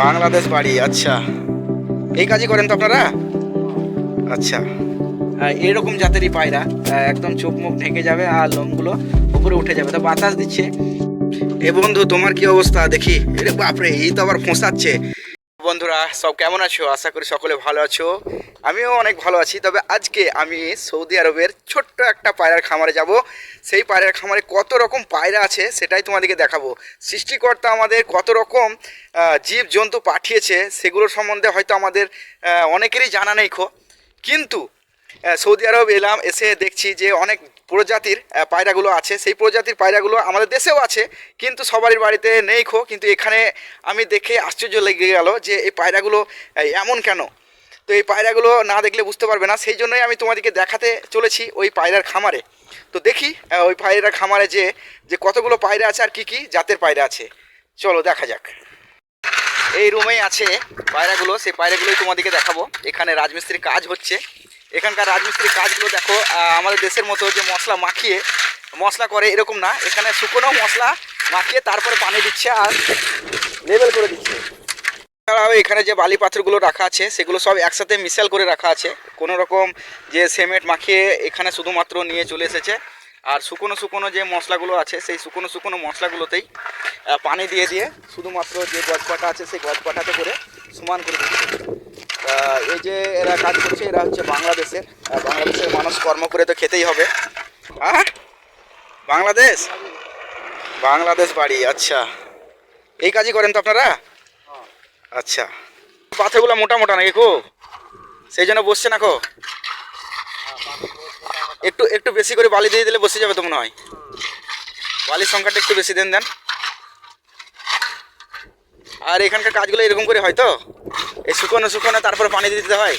বাংলাদেশ বাড়ি, আচ্ছা। এই কাজই করেন তো আপনারা? আচ্ছা। এরকম জাতেরই পায়রা, একদম চোখ মুখ ঢেকে যাবে আর লোমগুলো উপরে উঠে যাবে, তো বাতাস দিচ্ছে। এ বন্ধু, তোমার কি অবস্থা দেখি? এরে বাপরে, এই তো আবার ফোঁসাচ্ছে। বন্ধুরা সব কেমন আছো? আশা করি সকলে ভালো আছো। আমিও অনেক ভালো আছি। তবে আজকে আমি সৌদি আরবের ছোট্ট একটা পায়রার খামারে যাব। সেই পায়রার খামারে কত রকম পায়রা আছে সেটাই তোমাদেরকে দেখাবো। সৃষ্টিকর্তা আমাদের কত রকম জীব জন্তু পাঠিয়েছে সেগুলোর সম্বন্ধে হয়তো আমাদের অনেকেরই জানা নেই কিন্তু সৌদি আরব এলাম, এসে দেখছি যে অনেক প্রজাতির পায়রাগুলো আছে। সেই প্রজাতির পায়রাগুলো আমাদের দেশেও আছে, কিন্তু সবারই বাড়িতে নেই কিন্তু এখানে আমি দেখে আশ্চর্য লেগে গেল যে এই পায়রাগুলো এমন কেন। তো এই পায়রাগুলো না দেখলে বুঝতে পারবে না, সেই জন্যই আমি তোমাদেরকে দেখাতে চলেছি ওই পায়রার খামারে। তো দেখি ওই পায়রার খামারে যে যে কতগুলো পায়রা আছে আর কি কি জাতের পায়রা আছে, চলো দেখা যাক। এই রুমেই আছে পায়রাগুলো, সেই পায়রাগুলোই তোমাদেরকে দেখাবো। এখানে রাজমিস্ত্রির কাজ হচ্ছে। এখানকার রাজমিস্ত্রির কাজগুলো দেখো, আমাদের দেশের মতো যে মশলা মাখিয়ে মশলা করে এরকম না, এখানে শুকনো মশলা মাখিয়ে তারপরে পানি দিচ্ছে আর লেবেল করে দিচ্ছে। এছাড়াও এখানে যে বালি পাথরগুলো রাখা আছে সেগুলো সব একসাথে মিশাল করে রাখা আছে। কোনো রকম যে সিমেন্ট মাখিয়ে এখানে শুধুমাত্র নিয়ে চলে এসেছে। আর শুকনো শুকনো যে মশলাগুলো আছে সেই শুকনো শুকনো মশলাগুলোতেই পানি দিয়ে দিয়ে শুধুমাত্র যে গজপাটা আছে সেই গজপাটাতে করে সমান করে দিচ্ছে। এই যে এরা কাজ করছে, এরা হচ্ছে বাংলাদেশের। বাংলাদেশের মানুষ কর্ম করে তো খেতেই হবে। হ্যাঁ, বাংলাদেশ বাংলাদেশ বাড়ি, আচ্ছা। এই কাজই করেন তো আপনারা? আচ্ছা। পাথরগুলো মোটা মোটা নাকি সেই জন্য বসছে না একটু একটু বেশি করে বালি দিয়ে দিলে বসে যাবে তো মনে হয়। বালির সংখ্যাটা একটু বেশি দেন। আর এখানকার কাজগুলো এরকম করে হয় তো, এই শুকনো শুকনো তারপরে পানি দিয়ে দিতে হয়।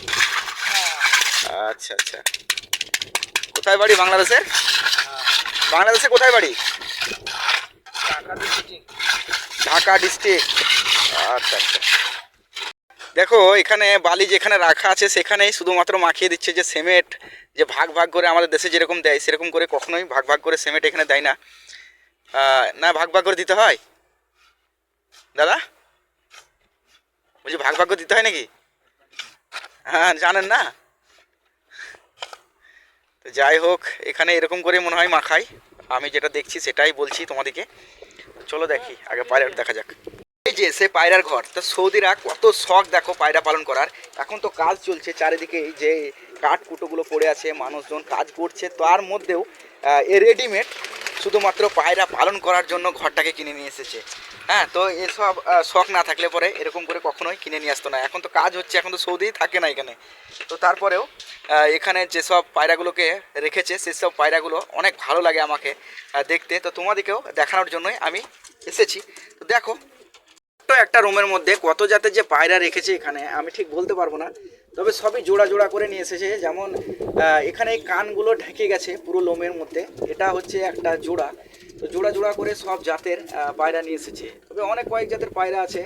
আচ্ছা আচ্ছা। কোথায় বাড়ি বাংলাদেশের? বাংলাদেশে কোথায় বাড়ি? ঢাকা ডিস্ট্রিক্ট। আচ্ছা আচ্ছা। দেখো এখানে বালি যেখানে রাখা আছে সেখানেই শুধুমাত্র মাখিয়ে দিচ্ছে। যে সিমেন্ট যে ভাগ ভাগ করে আমাদের দেশে যেরকম দেয় সেরকম করে কখনোই ভাগ ভাগ করে সিমেন্ট এখানে দেয় না। না, ভাগ ভাগ করে দিতে হয় দাদা? বলছি ভাগ ভাগ করে দিতে হয় নাকি? হ্যাঁ, জানেন না? তো যাই হোক, এখানে এরকম করে মনে হয় মাখাই। আমি যেটা দেখছি সেটাই বলছি তোমাদেরকে। চলো দেখি, আগে পায়রা দেখা যাক। এই যে সে পায়রার ঘর, তো সৌদিরা কত শখ দেখো পায়রা পালন করার। এখন তো কাজ চলছে চারিদিকে, এই যে কাঠ কুটোগুলো পড়ে আছে, মানুষজন কাজ করছে, তার মধ্যেও এ রেডিমেড শুধুমাত্র পায়রা পালন করার জন্য ঘরটাকে কিনে নিয়ে এসেছে। হ্যাঁ, তো এসব শখ না থাকলে পরে এরকম করে কখনোই কিনে নিয়ে আসতো না। এখন তো কাজ হচ্ছে, এখন তো সৌদিই থাকে না এখানে। তো তারপরেও এখানে যেসব পায়রাগুলোকে রেখেছে সেসব পায়রাগুলো অনেক ভালো লাগে আমাকে দেখতে। তো তোমাদেরকেও দেখানোর জন্যই আমি এসেছি। তো দেখো, একটা রুমের মধ্যে কত জাতের যে পায়রা রেখেছে এখানে আমি ঠিক বলতে পারবো না। তবে সবই জোড়া জোড়া করে নিয়ে এসেছে। যেমন এখানে কানগুলো ঢেকে গেছে পুরো লোমের মধ্যে, এটা হচ্ছে একটা জোড়া। তো জোড়া জোড়া করে সব জাতের পায়রা নিয়ে এসেছে। তবে অনেক কয়েক জাতের পায়রা আছে।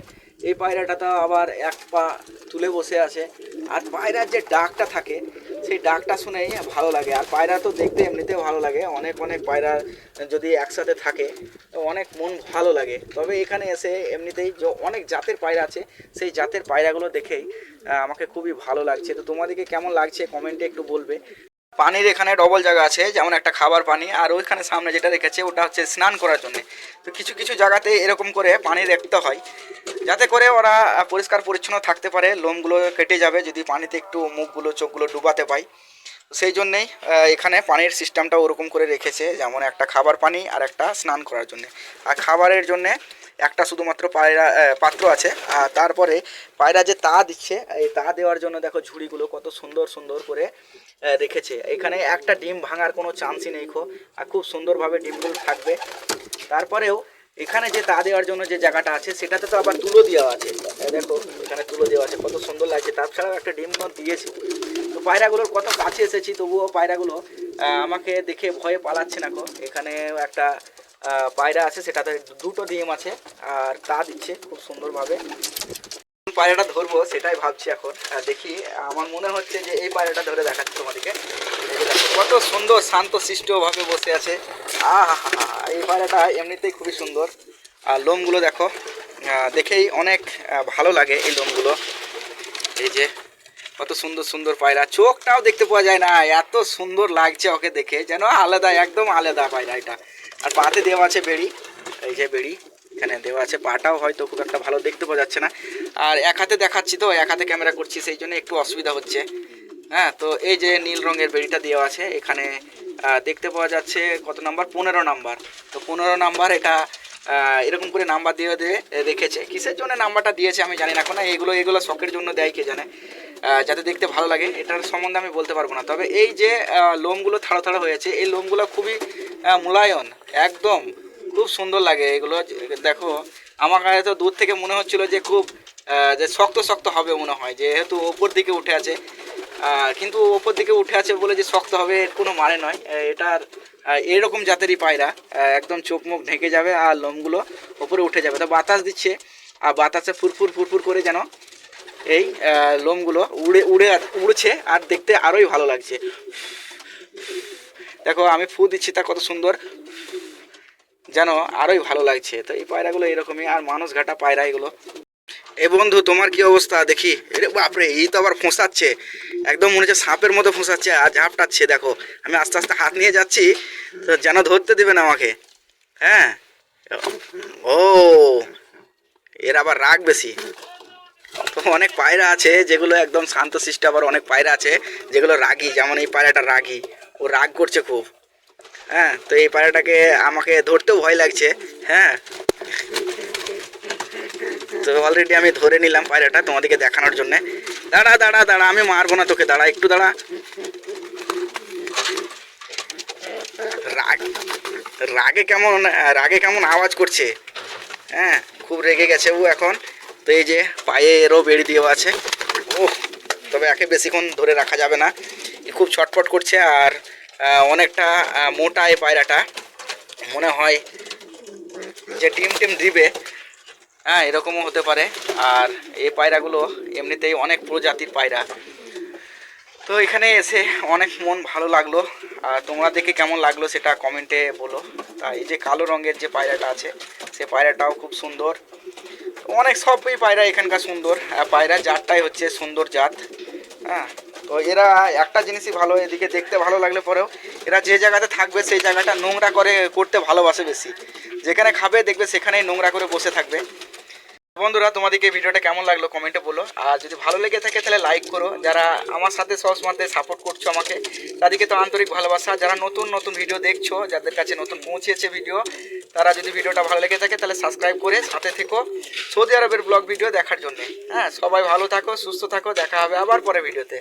এই পায়রাটা তো আবার এক পা তুলে বসে আছে। আর পায়রার যে ডাকটা থাকে সেই ডাকটা শুনেই ভালো লাগে। আর পায়রা তো দেখতে এমনিতেও ভালো লাগে। অনেক অনেক পায়রা যদি একসাথে থাকে তো অনেক মন ভালো লাগে। তবে এখানে এসে এমনিতেই যে অনেক জাতের পায়রা আছে সেই জাতের পায়রাগুলো দেখেই আমাকে খুবই ভালো লাগছে। তো তোমাদেরকে কেমন লাগছে কমেন্টে একটু বলবে। পানির এখানে ডবল জায়গা আছে, যেমন একটা খাবার পানি, আর ওইখানে সামনে যেটা রেখেছে ওটা হচ্ছে স্নান করার জন্য। তো কিছু কিছু জায়গাতে এরকম করে পানি রাখতে হয় যাতে করে ওরা পরিষ্কার পরিচ্ছন্ন থাকতে পারে। লোমগুলো কেটে যাবে যদি পানিতে একটু মুখগুলো চোখগুলো ডুবাতে পায়। সেই জন্যেই এখানে পানির সিস্টেমটা ওরকম করে রেখেছে, যেমন একটা খাবার পানি আর একটা স্নান করার জন্য। আর খাবারের জন্যে একটা শুধুমাত্র পায়রা পাত্র আছে। আর তারপরে পায়রা যে তা দিচ্ছে, এই তা দেওয়ার জন্য দেখো ঝুড়িগুলো কত সুন্দর সুন্দর করে রেখেছে। এখানে একটা ডিম ভাঙার কোনো চান্সই নেই আর খুব সুন্দরভাবে ডিমগুলো থাকবে। তারপরেও এখানে যে তা দেওয়ার জন্য যে জায়গাটা আছে সেটাতে তো আবার তুলো দেওয়া আছে। দেখো এখানে তুলো দেওয়া আছে, কত সুন্দর লাগছে। তাছাড়াও একটা ডিম দিয়েছে। তো পায়রাগুলোর কত কাছে এসেছি তবুও পায়রাগুলো আমাকে দেখে ভয়ে পালাচ্ছে না এখানে একটা পায়রা আছে, সেটাতে দুটো ডিম আছে আর তা দিচ্ছে খুব সুন্দরভাবে। পায়রাটা ধরবো সেটাই ভাবছি এখন। দেখি, আমার মনে হচ্ছে যে এই পায়রাটা ধরে দেখাচ্ছি তোমাদেরকে। কত সুন্দর শান্ত শিষ্টভাবে বসে আছে। এই পায়রাটা এমনিতেই খুবই সুন্দর। আর লোমগুলো দেখো দেখেই অনেক ভালো লাগে এই লোমগুলো। এই যে কত সুন্দর সুন্দর পায়রা, চোখটাও দেখতে পাওয়া যায় না, এত সুন্দর লাগছে ওকে দেখে, যেন আলাদা, একদম আলাদা পায়রা এটা। আর পাতে দেওয়া আছে বেড়ি, এই যে বেড়ি এখানে দেওয়া আছে, পাটাও হয়তো খুব একটা ভালো দেখতে পাওয়া যাচ্ছে না। আর এক হাতে দেখাচ্ছি তো, এক হাতে ক্যামেরা করছি, সেই জন্য একটু অসুবিধা হচ্ছে। হ্যাঁ, তো এই যে নীল রঙের বেড়িটা দেওয়া আছে এখানে, দেখতে পাওয়া যাচ্ছে কত নাম্বার, 15 নাম্বার। তো 15 নাম্বার এটা এরকম করে নাম্বার দিয়ে দিয়ে রেখেছে, কিসের জন্য নাম্বারটা দিয়েছে আমি জানি না এখন। এগুলো শখের জন্য দেয় কে জানে, যাতে দেখতে ভালো লাগে, এটার সম্বন্ধে আমি বলতে পারবো না। তবে এই যে লোমগুলো থাড়া থাড়া হয়েছে, এই লোমগুলো খুবই মোলায়ন, একদম খুব সুন্দর লাগে এগুলো। দেখো আমার কাছে তো দূর থেকে মনে হচ্ছিল যে খুব যে শক্ত শক্ত হবে মনে হয়, যেহেতু ওপর দিকে উঠে আছে। কিন্তু ওপর দিকে উঠে আছে বলে যে শক্ত হবে এর কোনো মানে নয়। এটার এরকম জাতেরই পায়রা, একদম চোখ মুখ ঢেকে যাবে আর লোমগুলো ওপরে উঠে যাবে। তো বাতাস দিচ্ছে আর বাতাসে ফুরফুর ফুরফুর করে যেন এই লোমগুলো উড়ছে, আর দেখতে আরোই ভালো লাগছে। দেখো আমি ফু দিচ্ছি, তা কত সুন্দর, যেন আরোই ভালো লাগছে। তো এই পায়রাগুলো এরকমই, আর মানুষ ঘাটা পায়রা এগুলো। এ বন্ধু তোমার কি অবস্থা দেখি, এরে বাপরে, এই তো আবার ফোঁসাচ্ছে, একদম মনে হচ্ছে সাপের মতো ফোঁসাচ্ছে আর ঝাপটাচ্ছে। দেখো আমি আস্তে আস্তে হাত নিয়ে যাচ্ছি, তো যেন ধরতে দেবে না আমাকে। হ্যাঁ, ও এর আবার রাগ বেশি। তো অনেক পায়রা আছে যেগুলো একদম শান্তশিষ্ট, আবার অনেক পায়রা আছে যেগুলো রাগী, যেমন এই পায়রাটা রাগী, ও রাগ করছে খুব। হ্যাঁ, তো এই পায়রাটাকে আমাকে ধরতেও ভয় লাগছে। হ্যাঁ, তো অলরেডি আমি ধরে নিলাম পায়রাটা তোমাদেরকে দেখানোর জন্য। দাঁড়া দাঁড়া দাঁড়া, আমি মারবো না তোকে, দাঁড়া একটু দাঁড়া। রাগ রাগে কেমন আওয়াজ করছে। হ্যাঁ, খুব রেগে গেছে ও এখন। তো এই যে পায়ে এরও বেড়ি দেওয়া আছে। ও তবে একে বেশিক্ষণ ধরে রাখা যাবে না, খুব ছটফট করছে। আর অনেকটা মোটা এই পায়রাটা, মনে হয় যে ডিম টিম দিবে। হ্যাঁ, এরকমও হতে পারে। আর এই পায়রাগুলো এমনিতেই অনেক প্রজাতির পায়রা। তো এখানে এসে অনেক মন ভালো লাগলো। আর তোমরা দেখে কেমন লাগলো সেটা কমেন্টে বলো। তাই এই যে কালো রঙের যে পায়রাটা আছে, সে পায়রাটাও খুব সুন্দর। অনেক সবই পায়রা এখানকার সুন্দর, পায়রা জাতটাই হচ্ছে সুন্দর জাত। হ্যাঁ, তো এরা একটা জিনিসই ভালো, এদিকে দেখতে ভালো লাগলে পরেও এরা যে জায়গাতে থাকবে সেই জায়গাটা নোংরা করতে ভালোবাসে বেশি। যেখানে খাবে দেখবে সেখানেই নোংরা করে বসে থাকবে। বন্ধুরা তোমাদেরকে ভিডিওটা কেমন লাগলো কমেন্টে বলো। আর যদি ভালো লেগে থাকে তাহলে লাইক করো। যারা আমার সাথে সবসময় সাপোর্ট করছো আমাকে, তাদেরকে তো আন্তরিক ভালোবাসা। যারা নতুন নতুন ভিডিও দেখছো, যাদের কাছে নতুন পৌঁছেছে ভিডিও, তারা যদি ভিডিওটা ভালো লেগে থাকে তাহলে সাবস্ক্রাইব করে সাথে থেকো সৌদি আরবের ব্লগ ভিডিও দেখার জন্য। হ্যাঁ, সবাই ভালো থাকো, সুস্থ থাকো, দেখা হবে আবার পরে ভিডিওতে।